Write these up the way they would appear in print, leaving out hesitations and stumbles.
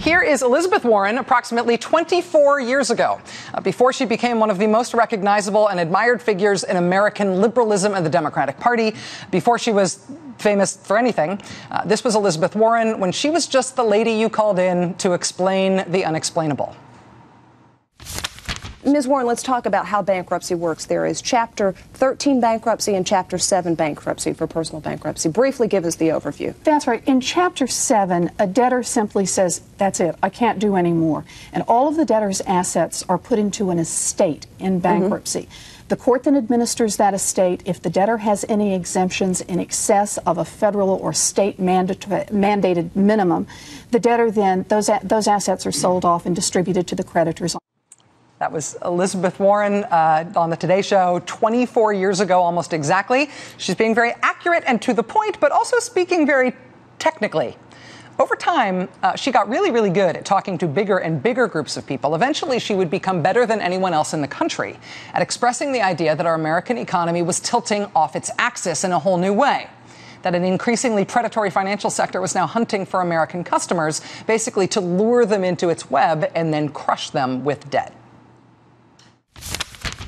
Here is Elizabeth Warren approximately 24 years ago, before she became one of the most recognizable and admired figures in American liberalism and the Democratic Party, before she was famous for anything. This was Elizabeth Warren when she was just the lady you called in to explain the unexplainable. Ms. Warren, let's talk about how bankruptcy works. There is Chapter 13 bankruptcy and Chapter 7 bankruptcy for personal bankruptcy. Briefly give us the overview. That's right. In Chapter 7, a debtor simply says, that's it, I can't do any more. And all of the debtor's assets are put into an estate in bankruptcy. The court then administers that estate. If the debtor has any exemptions in excess of a federal or state mandated minimum, the debtor then, those assets are sold off and distributed to the creditors. That was Elizabeth Warren on the Today Show 24 years ago, almost exactly. She's being very accurate and to the point, but also speaking very technically. Over time, she got really, really good at talking to bigger and bigger groups of people. Eventually, she would become better than anyone else in the country at expressing the idea that our American economy was tilting off its axis in a whole new way. That an increasingly predatory financial sector was now hunting for American customers, basically to lure them into its web and then crush them with debt.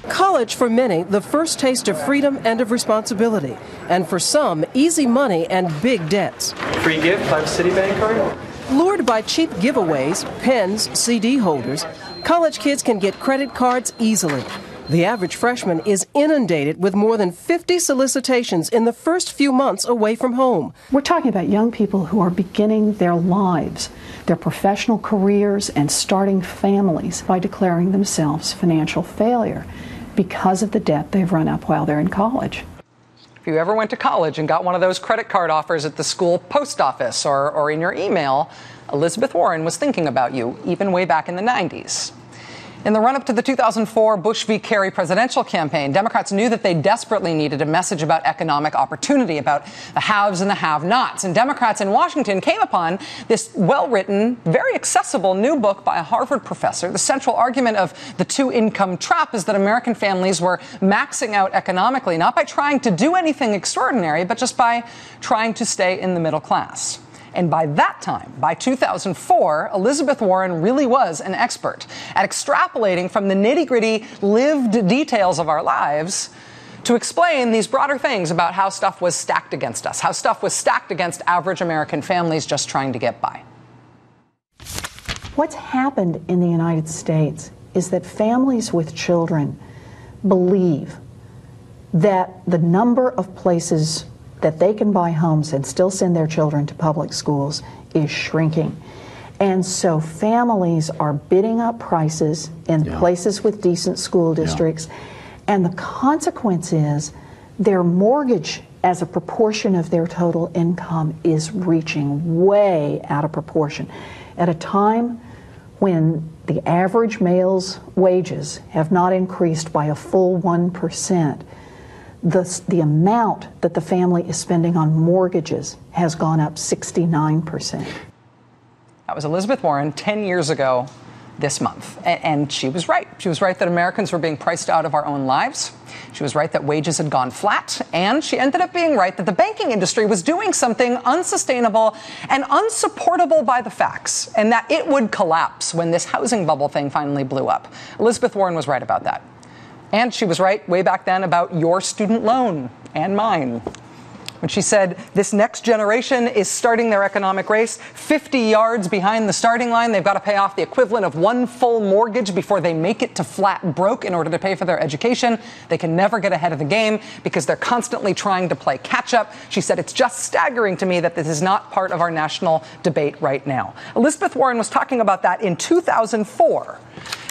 College for many, the first taste of freedom and of responsibility. And for some, easy money and big debts. Free gift by the Citibank card? Lured by cheap giveaways, pens, CD holders, college kids can get credit cards easily. The average freshman is inundated with more than 50 solicitations in the first few months away from home. We're talking about young people who are beginning their lives, their professional careers, and starting families by declaring themselves financial failure because of the debt they've run up while they're in college. If you ever went to college and got one of those credit card offers at the school post office or in your email, Elizabeth Warren was thinking about you, even way back in the 90s. In the run-up to the 2004 Bush v. Kerry presidential campaign, Democrats knew that they desperately needed a message about economic opportunity, about the haves and the have-nots. And Democrats in Washington came upon this well-written, very accessible new book by a Harvard professor. The central argument of the two-income trap is that American families were maxing out economically, not by trying to do anything extraordinary, but just by trying to stay in the middle class. And by that time, by 2004, Elizabeth Warren really was an expert at extrapolating from the nitty-gritty lived details of our lives to explain these broader things about how stuff was stacked against us, how stuff was stacked against average American families just trying to get by. What's happened in the United States is that families with children believe that the number of places that they can buy homes and still send their children to public schools is shrinking. And so families are bidding up prices in places with decent school districts. And the consequence is their mortgage as a proportion of their total income is reaching way out of proportion. At a time when the average male's wages have not increased by a full 1%, the amount that the family is spending on mortgages has gone up 69%. That was Elizabeth Warren 10 years ago this month. And she was right. She was right that Americans were being priced out of our own lives. She was right that wages had gone flat. And she ended up being right that the banking industry was doing something unsustainable and unsupportable by the facts, and that it would collapse when this housing bubble thing finally blew up. Elizabeth Warren was right about that. And she was right way back then about your student loan and mine. When she said this next generation is starting their economic race 50 yards behind the starting line. They've got to pay off the equivalent of one full mortgage before they make it to flat broke in order to pay for their education. They can never get ahead of the game because they're constantly trying to play catch up. She said it's just staggering to me that this is not part of our national debate right now. Elizabeth Warren was talking about that in 2004.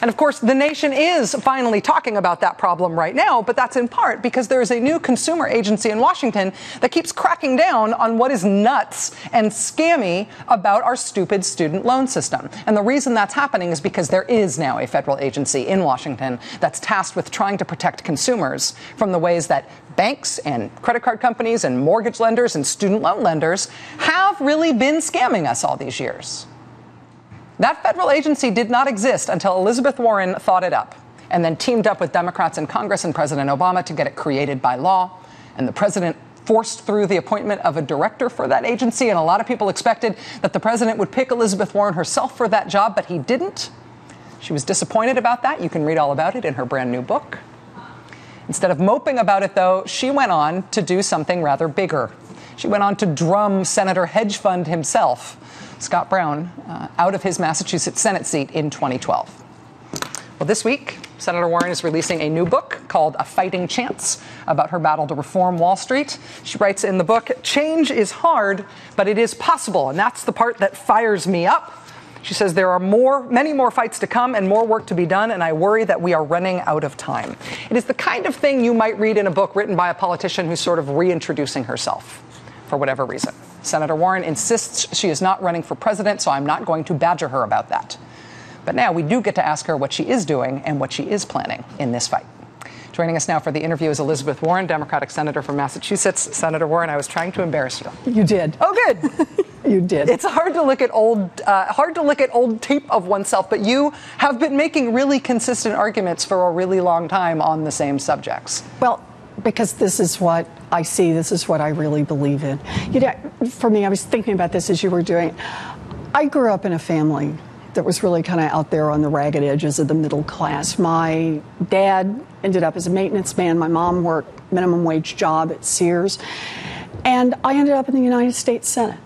And of course, the nation is finally talking about that problem right now, but that's in part because there is a new consumer agency in Washington that keeps cracking down on what is nuts and scammy about our stupid student loan system. And the reason that's happening is because there is now a federal agency in Washington that's tasked with trying to protect consumers from the ways that banks and credit card companies and mortgage lenders and student loan lenders have really been scamming us all these years. That federal agency did not exist until Elizabeth Warren thought it up and then teamed up with Democrats in Congress and President Obama to get it created by law. And the president forced through the appointment of a director for that agency, and a lot of people expected that the president would pick Elizabeth Warren herself for that job, but he didn't. She was disappointed about that. You can read all about it in her brand new book. Instead of moping about it, though, she went on to do something rather bigger. She went on to drum Senator Hedge Fund himself, Scott Brown, out of his Massachusetts Senate seat in 2012. Well, this week, Senator Warren is releasing a new book called A Fighting Chance about her battle to reform Wall Street. She writes in the book, "Change is hard, but it is possible." And that's the part that fires me up. She says there are many more fights to come and more work to be done, and I worry that we are running out of time. It is the kind of thing you might read in a book written by a politician who's sort of reintroducing herself for whatever reason. Senator Warren insists she is not running for president, so I'm not going to badger her about that. But now we do get to ask her what she is doing and what she is planning in this fight. Joining us now for the interview is Elizabeth Warren, Democratic Senator from Massachusetts. Senator Warren, I was trying to embarrass you. You did. Oh, good. You did. It's hard to look at old tape of oneself, but you have been making really consistent arguments for a really long time on the same subjects. Well, because this is what I see. This is what I really believe in. You know, for me, I was thinking about this as you were doing. I grew up in a family that was really kind of out there on the ragged edges of the middle class. My dad ended up as a maintenance man. My mom worked minimum wage job at Sears. And I ended up in the United States Senate.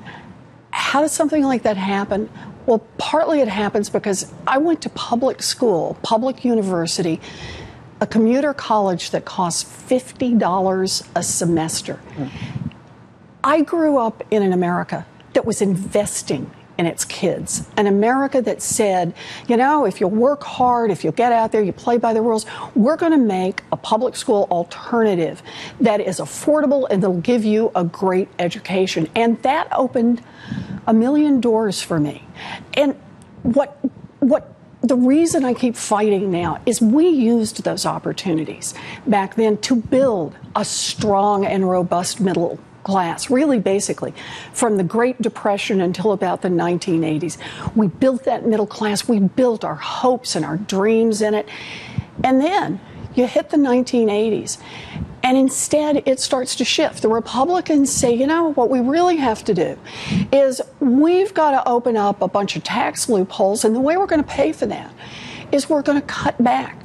How does something like that happen? Well, partly it happens because I went to public school, public university, a commuter college that costs $50 a semester. I grew up in an America that was investing in its kids, an America that said, you know, if you work hard, if you get out there, you play by the rules, we're going to make a public school alternative that is affordable and that'll give you a great education. And that opened a million doors for me. And what the reason I keep fighting now is we used those opportunities back then to build a strong and robust middle class, really basically from the Great Depression until about the 1980s. We built that middle class. We built our hopes and our dreams in it. And then you hit the 1980s, and instead it starts to shift. The Republicans say, you know, what we really have to do is we've got to open up a bunch of tax loopholes, and the way we're going to pay for that is we're going to cut back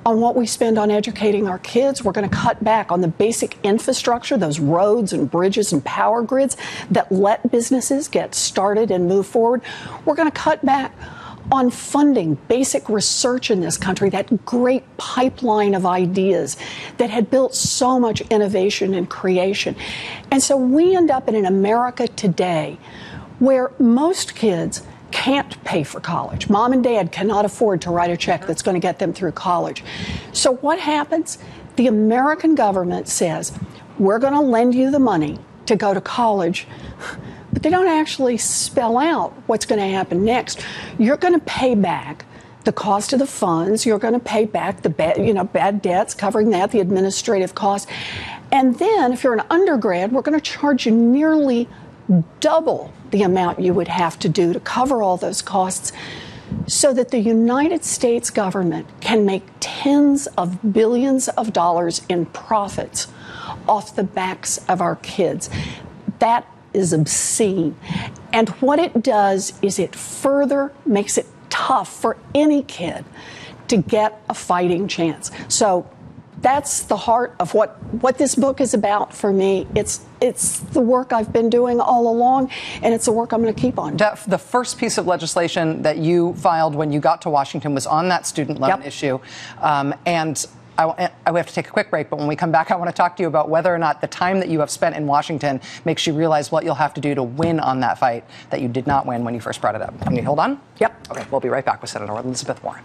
on what we spend on educating our kids. We're going to cut back on the basic infrastructure, those roads and bridges and power grids that let businesses get started and move forward. We're going to cut back on funding basic research in this country, that great pipeline of ideas that had built so much innovation and creation. And so we end up in an America today where most kids can't pay for college. Mom and dad cannot afford to write a check that's going to get them through college. So what happens? The American government says, we're going to lend you the money to go to college, but they don't actually spell out what's going to happen next. You're going to pay back the cost of the funds. You're going to pay back the bad debts, covering that, the administrative costs. And then if you're an undergrad, we're going to charge you nearly double the amount you would have to do to cover all those costs, so that the United States government can make tens of billions of dollars in profits off the backs of our kids. That is obscene. And what it does is it further makes it tough for any kid to get a fighting chance. So that's the heart of what this book is about for me. It's the work I've been doing all along, and it's the work I'm going to keep on. The first piece of legislation that you filed when you got to Washington was on that student loan issue. And I have to take a quick break, but when we come back, I want to talk to you about whether or not the time that you have spent in Washington makes you realize what you'll have to do to win on that fight that you did not win when you first brought it up. Can you hold on? Yep. Okay, we'll be right back with Senator Elizabeth Warren.